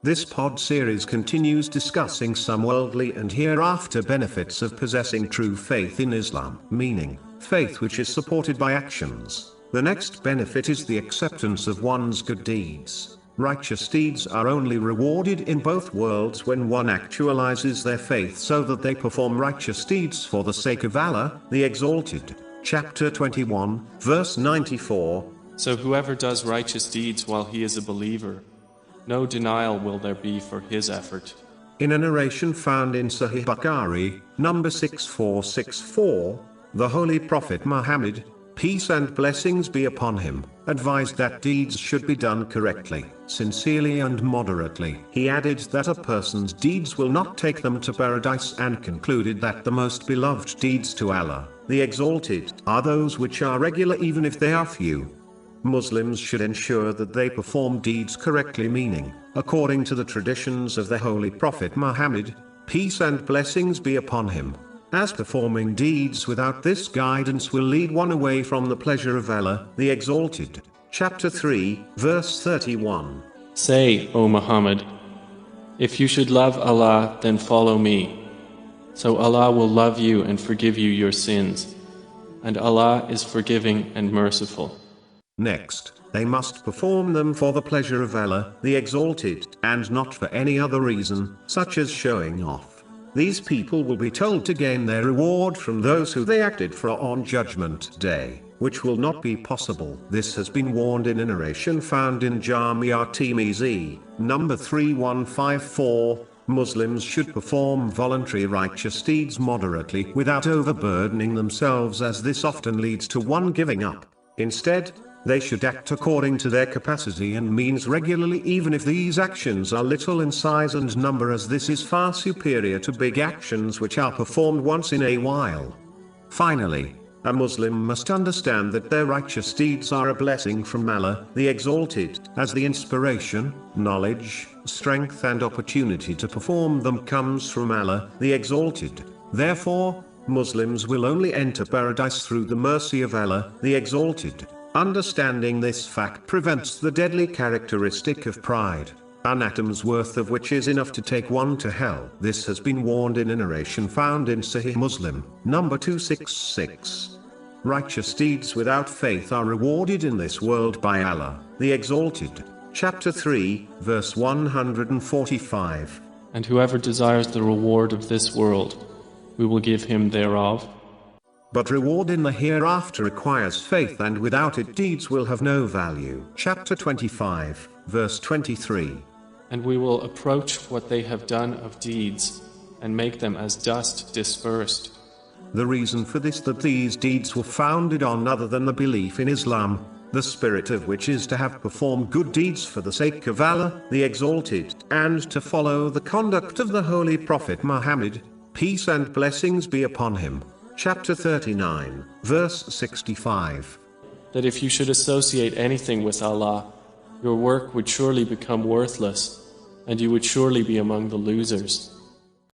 This pod series continues discussing some worldly and hereafter benefits of possessing true faith in Islam, meaning, faith which is supported by actions. The next benefit is the acceptance of one's good deeds. Righteous deeds are only rewarded in both worlds when one actualizes their faith so that they perform righteous deeds for the sake of Allah, the Exalted. Chapter 21, verse 94. So whoever does righteous deeds while he is a believer, no denial will there be for his effort. In a narration found in Sahih Bukhari, number 6464, the Holy Prophet Muhammad, peace and blessings be upon him, advised that deeds should be done correctly, sincerely and moderately. He added that a person's deeds will not take them to paradise and concluded that the most beloved deeds to Allah, the Exalted, are those which are regular even if they are few. Muslims should ensure that they perform deeds correctly, meaning, according to the traditions of the Holy Prophet Muhammad, peace and blessings be upon him, as performing deeds without this guidance will lead one away from the pleasure of Allah, the Exalted. Chapter 3, verse 31. Say, O Muhammad, if you should love Allah, then follow me. So Allah will love you and forgive you your sins. And Allah is forgiving and merciful. Next, they must perform them for the pleasure of Allah, the Exalted, and not for any other reason, such as showing off. These people will be told to gain their reward from those who they acted for on Judgment Day, which will not be possible. This has been warned in a narration found in Jami' at-Tirmizi, number 3154. Muslims should perform voluntary righteous deeds moderately without overburdening themselves, as this often leads to one giving up. Instead, they should act according to their capacity and means regularly, even if these actions are little in size and number, as this is far superior to big actions which are performed once in a while. Finally, a Muslim must understand that their righteous deeds are a blessing from Allah, the Exalted, as the inspiration, knowledge, strength and opportunity to perform them comes from Allah, the Exalted. Therefore, Muslims will only enter paradise through the mercy of Allah, the Exalted. Understanding this fact prevents the deadly characteristic of pride, an atom's worth of which is enough to take one to hell. This has been warned in a narration found in Sahih Muslim, number 266. Righteous deeds without faith are rewarded in this world by Allah, the Exalted. Chapter 3, verse 145. And whoever desires the reward of this world, we will give him thereof. But reward in the hereafter requires faith, and without it deeds will have no value. Chapter 25, verse 23. And we will approach what they have done of deeds, and make them as dust dispersed. The reason for this that these deeds were founded on other than the belief in Islam, the spirit of which is to have performed good deeds for the sake of Allah, the Exalted, and to follow the conduct of the Holy Prophet Muhammad, peace and blessings be upon him. Chapter 39, verse 65. That if you should associate anything with Allah, your work would surely become worthless, and you would surely be among the losers.